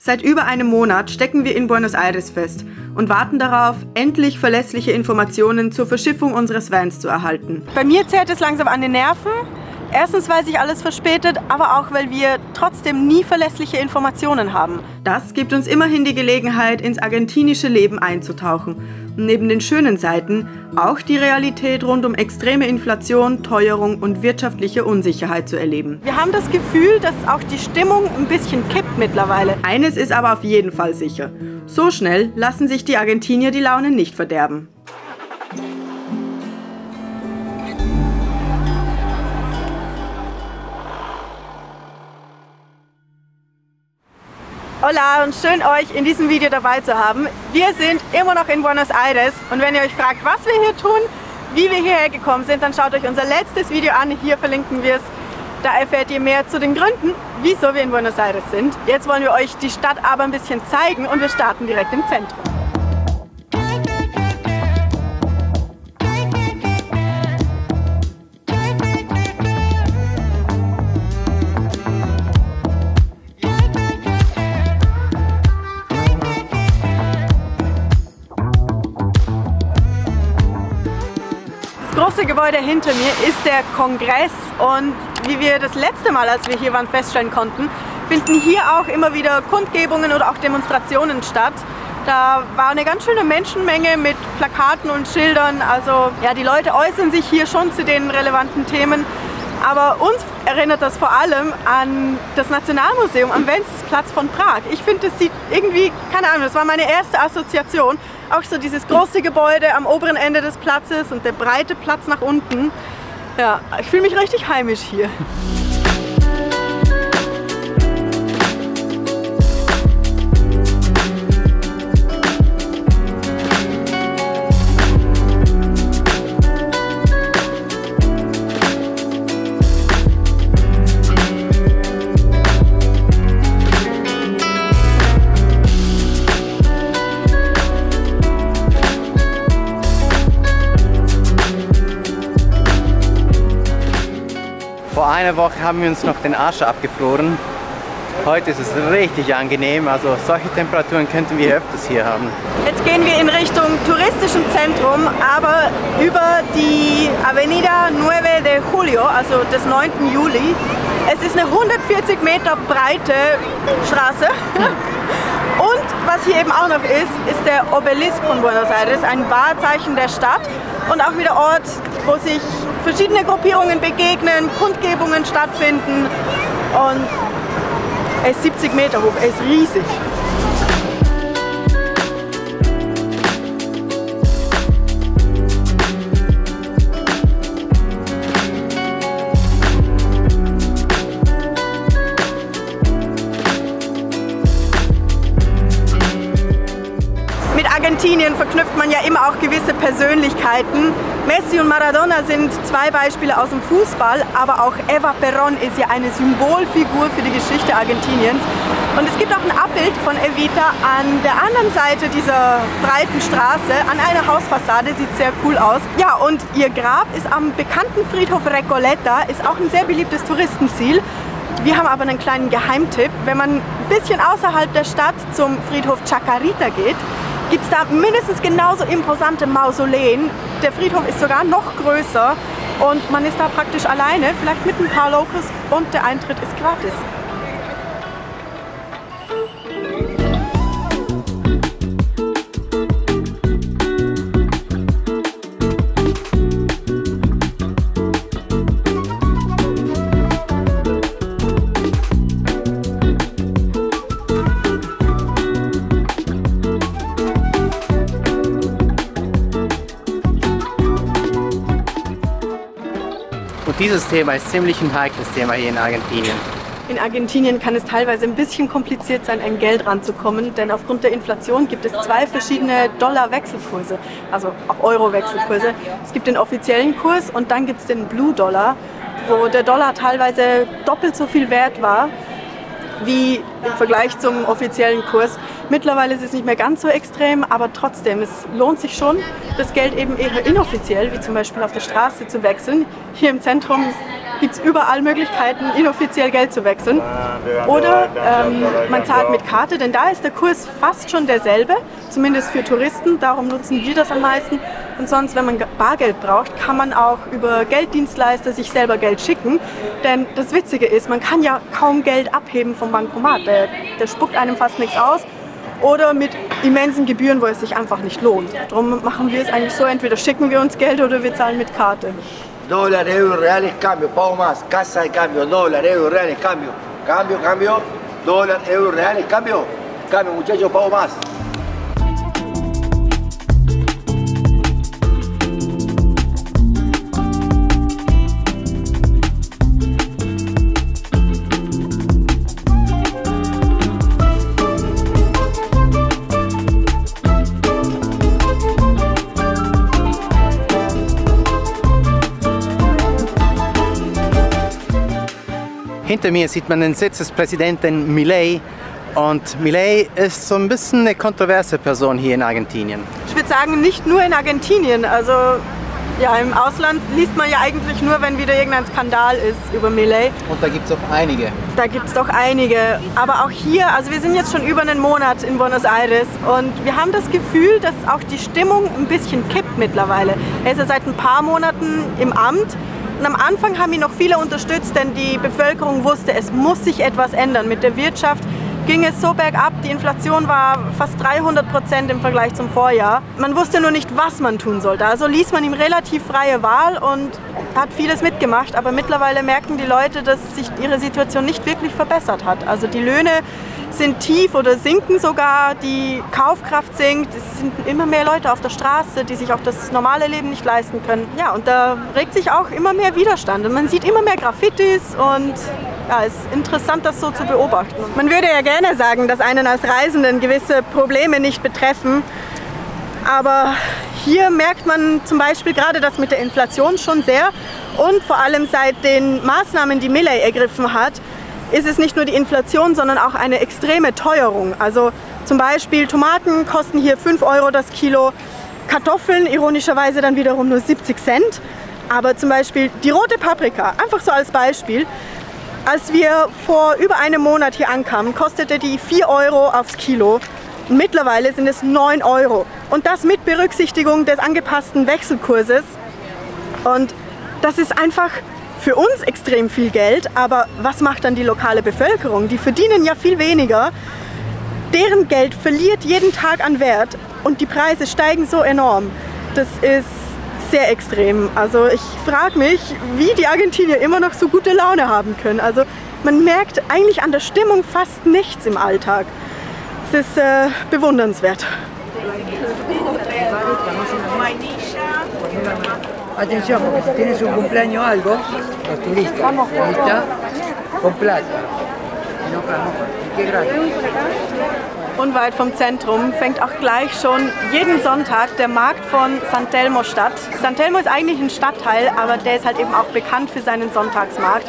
Seit über einem Monat stecken wir in Buenos Aires fest und warten darauf, endlich verlässliche Informationen zur Verschiffung unseres Vans zu erhalten. Bei mir zerrt es langsam an den Nerven. Erstens, weil sich alles verspätet, aber auch, weil wir trotzdem nie verlässliche Informationen haben. Das gibt uns immerhin die Gelegenheit, ins argentinische Leben einzutauchen und neben den schönen Seiten auch die Realität rund um extreme Inflation, Teuerung und wirtschaftliche Unsicherheit zu erleben. Wir haben das Gefühl, dass auch die Stimmung ein bisschen kippt mittlerweile. Eines ist aber auf jeden Fall sicher: So schnell lassen sich die Argentinier die Laune nicht verderben. Hola und schön euch in diesem Video dabei zu haben. Wir sind immer noch in Buenos Aires und wenn ihr euch fragt, was wir hier tun, wie wir hierher gekommen sind, dann schaut euch unser letztes Video an. Hier verlinken wir es. Da erfährt ihr mehr zu den Gründen, wieso wir in Buenos Aires sind. Jetzt wollen wir euch die Stadt aber ein bisschen zeigen und wir starten direkt im Zentrum. Das große Gebäude hinter mir ist der Kongress und wie wir das letzte Mal, als wir hier waren, feststellen konnten, finden hier auch immer wieder Kundgebungen oder auch Demonstrationen statt. Da war eine ganz schöne Menschenmenge mit Plakaten und Schildern, also ja, die Leute äußern sich hier schon zu den relevanten Themen. Aber uns erinnert das vor allem an das Nationalmuseum am Wenzelsplatz von Prag. Ich finde, das sieht irgendwie, keine Ahnung, das war meine erste Assoziation. Auch so dieses große Gebäude am oberen Ende des Platzes und der breite Platz nach unten. Ja, ich fühle mich richtig heimisch hier. Vor einer Woche haben wir uns noch den Arsch abgefroren. Heute ist es richtig angenehm, also solche Temperaturen könnten wir öfters hier haben. Jetzt gehen wir in Richtung touristischem Zentrum, aber über die Avenida 9 de Julio, also des 9. Juli. Es ist eine 140 Meter breite Straße. Und was hier eben auch noch ist der Obelisk von Buenos Aires, ein Wahrzeichen der Stadt und auch wieder Ort, wo sich verschiedene Gruppierungen begegnen, Kundgebungen stattfinden und er ist 70 Meter hoch, er ist riesig. Argentinien verknüpft man ja immer auch gewisse Persönlichkeiten. Messi und Maradona sind zwei Beispiele aus dem Fußball, aber auch Eva Perón ist ja eine Symbolfigur für die Geschichte Argentiniens. Und es gibt auch ein Abbild von Evita an der anderen Seite dieser breiten Straße, an einer Hausfassade, sieht sehr cool aus. Ja, und ihr Grab ist am bekannten Friedhof Recoleta, ist auch ein sehr beliebtes Touristenziel. Wir haben aber einen kleinen Geheimtipp. Wenn man ein bisschen außerhalb der Stadt zum Friedhof Chacarita geht, gibt es da mindestens genauso imposante Mausoleen. Der Friedhof ist sogar noch größer und man ist da praktisch alleine, vielleicht mit ein paar Locals und der Eintritt ist gratis. Und dieses Thema ist ziemlich ein heikles Thema hier in Argentinien. In Argentinien kann es teilweise ein bisschen kompliziert sein, an Geld ranzukommen, denn aufgrund der Inflation gibt es zwei verschiedene Dollar-Wechselkurse, also auch Euro-Wechselkurse. Es gibt den offiziellen Kurs und dann gibt es den Blue Dollar, wo der Dollar teilweise doppelt so viel wert war wie im Vergleich zum offiziellen Kurs. Mittlerweile ist es nicht mehr ganz so extrem, aber trotzdem, es lohnt sich schon, das Geld eben eher inoffiziell, wie zum Beispiel auf der Straße, zu wechseln. Hier im Zentrum gibt es überall Möglichkeiten, inoffiziell Geld zu wechseln. Oder man zahlt mit Karte, denn da ist der Kurs fast schon derselbe, zumindest für Touristen, darum nutzen wir das am meisten. Und sonst, wenn man Bargeld braucht, kann man auch über Gelddienstleister sich selber Geld schicken. Denn das Witzige ist, man kann ja kaum Geld abheben vom Bankomat, der spuckt einem fast nichts aus. Oder mit immensen Gebühren, wo es sich einfach nicht lohnt. Darum machen wir es eigentlich so, entweder schicken wir uns Geld oder wir zahlen mit Karte. Dólar, Euro, Reales, cambio, pago más, casa de cambio, Dólar, Euro, Reales, cambio, cambio, cambio, Dólar, Euro, Reales, cambio, cambio, muchachos, pago más. Hinter mir sieht man den Sitz des Präsidenten Milei. Und Milei ist so ein bisschen eine kontroverse Person hier in Argentinien. Ich würde sagen, nicht nur in Argentinien. Also ja, im Ausland liest man ja eigentlich nur, wenn wieder irgendein Skandal ist über Milei. Und da gibt es auch einige. Da gibt es doch einige. Aber auch hier, also wir sind jetzt schon über einen Monat in Buenos Aires und wir haben das Gefühl, dass auch die Stimmung ein bisschen kippt mittlerweile. Er ist ja seit ein paar Monaten im Amt. Und am Anfang haben ihn noch viele unterstützt, denn die Bevölkerung wusste, es muss sich etwas ändern. Mit der Wirtschaft ging es so bergab, die Inflation war fast 300% im Vergleich zum Vorjahr. Man wusste nur nicht, was man tun sollte. Also ließ man ihm relativ freie Wahl und hat vieles mitgemacht. Aber mittlerweile merken die Leute, dass sich ihre Situation nicht wirklich verbessert hat. Also die Löhne sind tief oder sinken sogar, die Kaufkraft sinkt, es sind immer mehr Leute auf der Straße, die sich auch das normale Leben nicht leisten können. Ja, und da regt sich auch immer mehr Widerstand und man sieht immer mehr Graffitis und ja, es ist interessant, das so zu beobachten. Man würde ja gerne sagen, dass einen als Reisenden gewisse Probleme nicht betreffen, aber hier merkt man zum Beispiel gerade das mit der Inflation schon sehr und vor allem seit den Maßnahmen, die Milei ergriffen hat, ist es nicht nur die Inflation, sondern auch eine extreme Teuerung. Also zum Beispiel Tomaten kosten hier 5 Euro das Kilo, Kartoffeln ironischerweise dann wiederum nur 70 Cent. Aber zum Beispiel die rote Paprika, einfach so als Beispiel, als wir vor über einem Monat hier ankamen, kostete die 4 Euro aufs Kilo. Und mittlerweile sind es 9 Euro. Und das mit Berücksichtigung des angepassten Wechselkurses. Und das ist einfach für uns extrem viel Geld, aber was macht dann die lokale Bevölkerung? Die verdienen ja viel weniger. Deren Geld verliert jeden Tag an Wert und die Preise steigen so enorm. Das ist sehr extrem. Also ich frage mich, wie die Argentinier immer noch so gute Laune haben können. Also man merkt eigentlich an der Stimmung fast nichts im Alltag. Es ist bewundernswert. Atención, porque si tienes un cumpleaños algo, los turistas, ¿lista? Con plata. Y no plata. ¿Qué gratis? Unweit vom Zentrum fängt auch gleich schon jeden Sonntag der Markt von San Telmo statt. San Telmo ist eigentlich ein Stadtteil, aber der ist halt eben auch bekannt für seinen Sonntagsmarkt.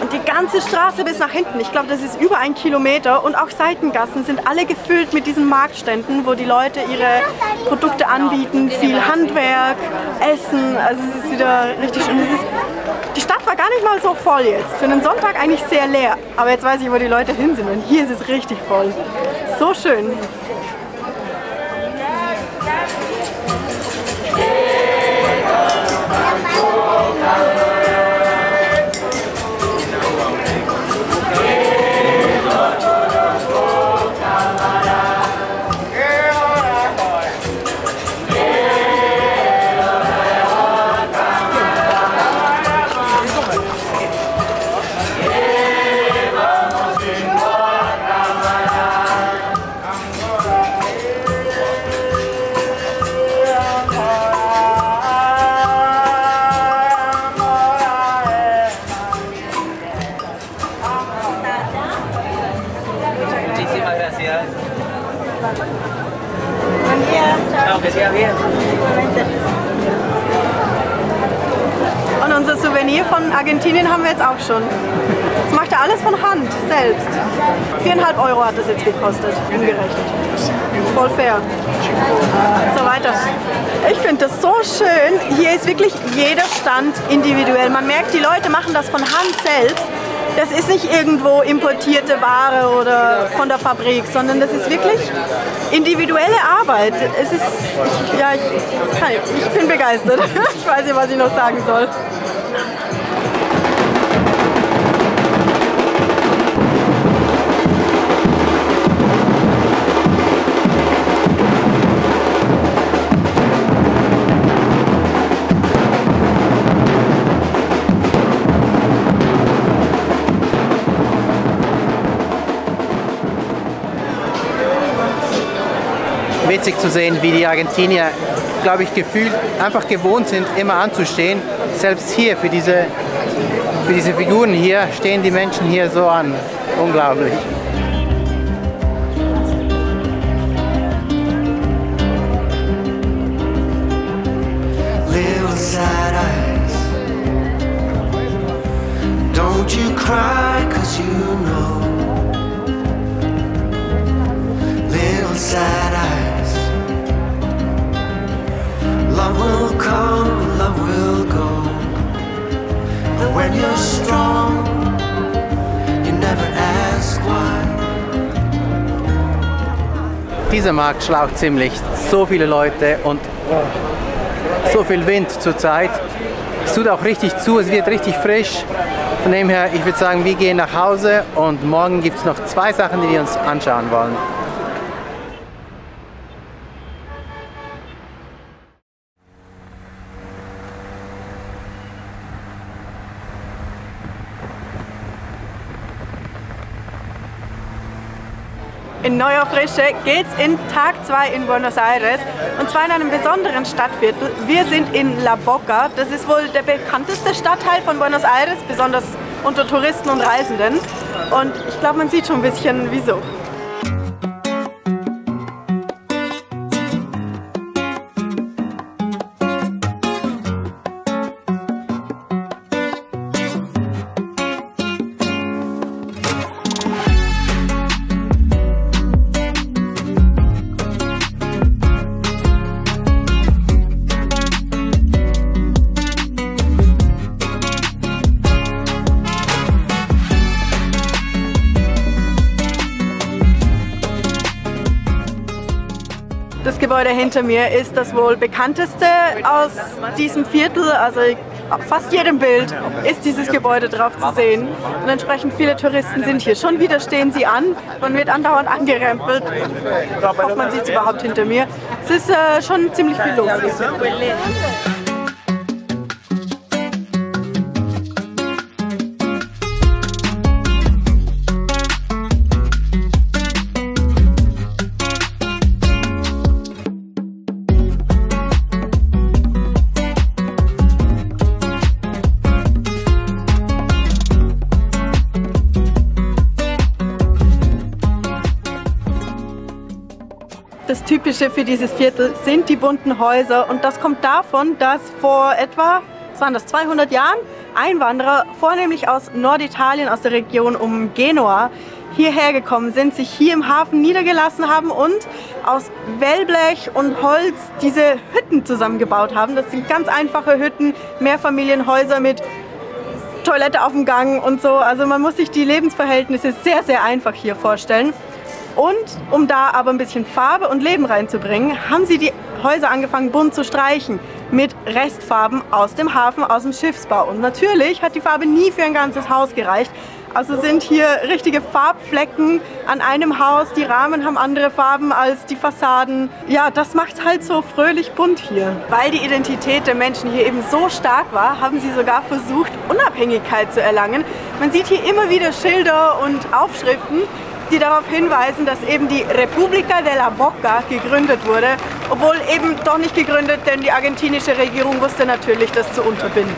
Und die ganze Straße bis nach hinten, ich glaube, das ist über 1 Kilometer und auch Seitengassen sind alle gefüllt mit diesen Marktständen, wo die Leute ihre Produkte anbieten, viel Handwerk, Essen, also es ist wieder richtig schön. Die Stadt war gar nicht mal so voll jetzt, für einen Sonntag eigentlich sehr leer, aber jetzt weiß ich, wo die Leute hin sind und hier ist es richtig voll. So schön. unser Souvenir von Argentinien haben wir jetzt auch schon. Das macht er alles von Hand, selbst. 4,5 € hat das jetzt gekostet, umgerechnet. Voll fair. So, weiter. Ich finde das so schön. Hier ist wirklich jeder Stand individuell. Man merkt, die Leute machen das von Hand selbst. Das ist nicht irgendwo importierte Ware oder von der Fabrik, sondern das ist wirklich individuelle Arbeit. Es ist, ich bin begeistert. Ich weiß nicht, was ich noch sagen soll. Witzig zu sehen, wie die Argentinier, glaube ich, gefühlt einfach gewohnt sind, immer anzustehen. Selbst hier, für diese Figuren hier, stehen die Menschen hier so an. Unglaublich. Little sad eyes, don't you cry, 'cause you know. Little sad eyes, love will come, love will go. And when you're strong, you never ask why. Dieser Markt schlaucht ziemlich. So viele Leute und so viel Wind zurzeit. Es tut auch richtig zu, es wird richtig frisch. Von dem her, ich würde sagen, wir gehen nach Hause und morgen gibt es noch 2 Sachen, die wir uns anschauen wollen. In neuer Frische geht's in Tag 2 in Buenos Aires und zwar in einem besonderen Stadtviertel. Wir sind in La Boca. Das ist wohl der bekannteste Stadtteil von Buenos Aires, besonders unter Touristen und Reisenden. Und ich glaube, man sieht schon ein bisschen wieso. Das Gebäude hinter mir ist das wohl bekannteste aus diesem Viertel, also auf fast jedem Bild ist dieses Gebäude drauf zu sehen und entsprechend viele Touristen sind hier. Schon wieder stehen sie an, man wird andauernd angerempelt, ich hoffe, man sieht es überhaupt hinter mir. Es ist schon ziemlich viel los. Das Typische für dieses Viertel sind die bunten Häuser und das kommt davon, dass vor etwa, was waren das, 200 Jahren Einwanderer, vornehmlich aus Norditalien, aus der Region um Genua, hierher gekommen sind, sich hier im Hafen niedergelassen haben und aus Wellblech und Holz diese Hütten zusammengebaut haben. Das sind ganz einfache Hütten, Mehrfamilienhäuser mit Toilette auf dem Gang und so. Also man muss sich die Lebensverhältnisse sehr, sehr einfach hier vorstellen. Und um da aber ein bisschen Farbe und Leben reinzubringen, haben sie die Häuser angefangen bunt zu streichen mit Restfarben aus dem Hafen, aus dem Schiffsbau. Und natürlich hat die Farbe nie für ein ganzes Haus gereicht. Also sind hier richtige Farbflecken an einem Haus, die Rahmen haben andere Farben als die Fassaden. Ja, das macht es halt so fröhlich bunt hier. Weil die Identität der Menschen hier eben so stark war, haben sie sogar versucht, Unabhängigkeit zu erlangen. Man sieht hier immer wieder Schilder und Aufschriften, die darauf hinweisen, dass eben die República de la Boca gegründet wurde, obwohl eben doch nicht gegründet, denn die argentinische Regierung wusste natürlich, das zu unterbinden.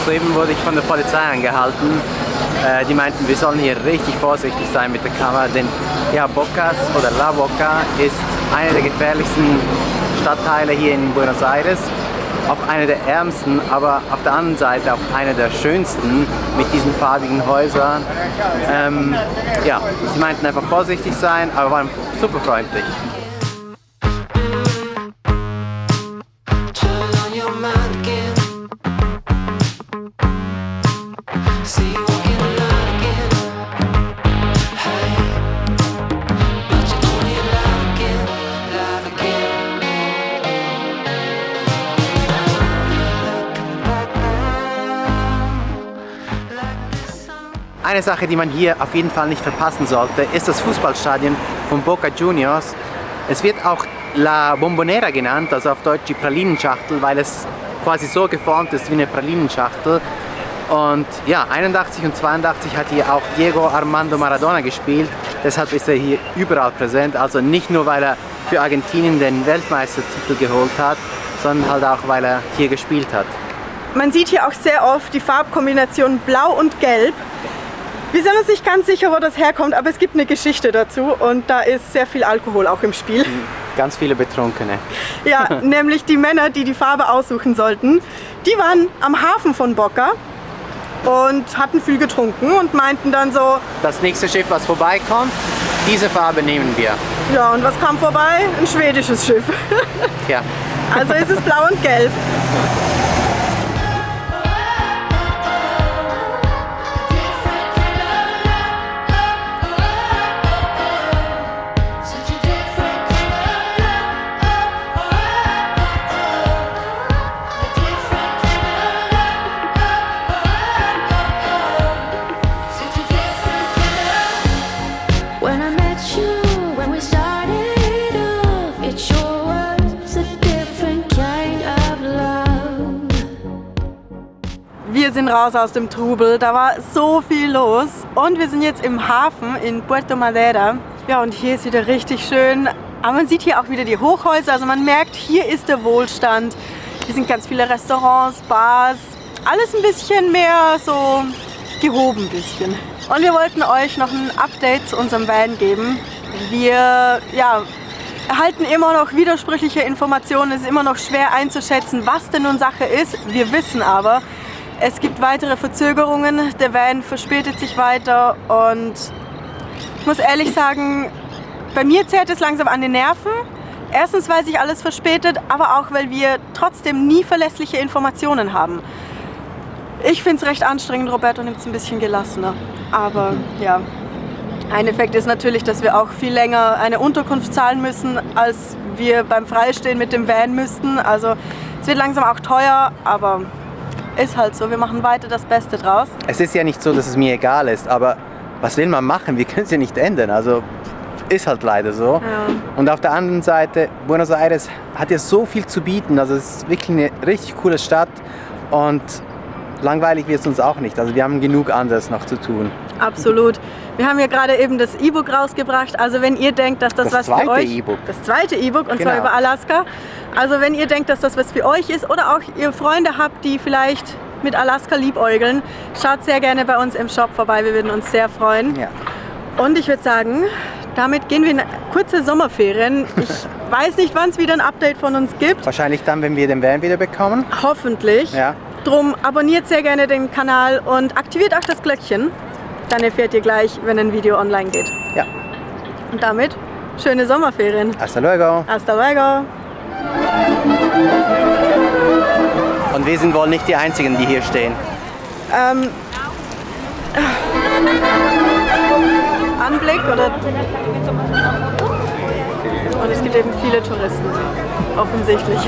soeben wurde ich von der Polizei angehalten. Die meinten, wir sollen hier richtig vorsichtig sein mit der Kamera, denn ja, Bocas oder La Boca ist einer der gefährlichsten Stadtteile hier in Buenos Aires. Auch einer der ärmsten, aber auf der anderen Seite auch einer der schönsten mit diesen farbigen Häusern. Ja, sie meinten einfach vorsichtig sein, aber waren super freundlich. Eine Sache, die man hier auf jeden Fall nicht verpassen sollte, ist das Fußballstadion von Boca Juniors. Es wird auch La Bombonera genannt, also auf Deutsch die Pralinenschachtel, weil es quasi so geformt ist wie eine Pralinenschachtel. Und ja, 81 und 82 hat hier auch Diego Armando Maradona gespielt, deshalb ist er hier überall präsent. Also nicht nur, weil er für Argentinien den Weltmeistertitel geholt hat, sondern halt auch, weil er hier gespielt hat. Man sieht hier auch sehr oft die Farbkombination Blau und Gelb. Wir sind uns nicht ganz sicher, wo das herkommt, aber es gibt eine Geschichte dazu und da ist sehr viel Alkohol auch im Spiel. Ganz viele Betrunkene. Ja, nämlich die Männer, die die Farbe aussuchen sollten, die waren am Hafen von Boca und hatten viel getrunken und meinten dann so: Das nächste Schiff, was vorbeikommt, diese Farbe nehmen wir. Ja, und was kam vorbei? Ein schwedisches Schiff. Ja. Also ist es Blau und Gelb. Wir sind raus aus dem Trubel, da war so viel los und wir sind jetzt im Hafen in Puerto Madera. Ja, und hier ist wieder richtig schön, aber man sieht hier auch wieder die Hochhäuser, also man merkt, hier ist der Wohlstand. Hier sind ganz viele Restaurants, Bars, alles ein bisschen mehr so gehoben ein bisschen. Und wir wollten euch noch ein Update zu unserem Van geben. Wir erhalten immer noch widersprüchliche Informationen, es ist immer noch schwer einzuschätzen, was denn nun Sache ist. Wir wissen aber, es gibt weitere Verzögerungen, der Van verspätet sich weiter und ich muss ehrlich sagen, bei mir zehrt es langsam an den Nerven. Erstens, weil sich alles verspätet, aber auch, weil wir trotzdem nie verlässliche Informationen haben. Ich finde es recht anstrengend, Roberto nimmt es ein bisschen gelassener, aber ja. Ein Effekt ist natürlich, dass wir auch viel länger eine Unterkunft zahlen müssen, als wir beim Freistehen mit dem Van müssten. Also es wird langsam auch teuer, aber ist halt so, wir machen weiter das Beste draus. Es ist ja nicht so, dass es mir egal ist, aber was will man machen? Wir können es ja nicht ändern, also ist halt leider so. Ja. Und auf der anderen Seite, Buenos Aires hat ja so viel zu bieten, also es ist wirklich eine richtig coole Stadt und langweilig wird es uns auch nicht, also wir haben genug anderes noch zu tun. Absolut. Wir haben ja gerade eben das E-Book rausgebracht, also wenn ihr denkt, dass das was für euch... Das zweite E-Book, und zwar über Alaska. Also wenn ihr denkt, dass das was für euch ist oder auch ihr Freunde habt, die vielleicht mit Alaska liebäugeln, schaut sehr gerne bei uns im Shop vorbei, wir würden uns sehr freuen. Ja. Und ich würde sagen, damit gehen wir in kurze Sommerferien. Ich weiß nicht, wann es wieder ein Update von uns gibt. Wahrscheinlich dann, wenn wir den Van wieder bekommen. Hoffentlich. Ja. Drum abonniert sehr gerne den Kanal und aktiviert auch das Glöckchen. Dann erfährt ihr gleich, wenn ein Video online geht. Ja. Und damit schöne Sommerferien. Hasta luego. Hasta luego. Und wir sind wohl nicht die Einzigen, die hier stehen. Anblick oder? Und es gibt eben viele Touristen, offensichtlich.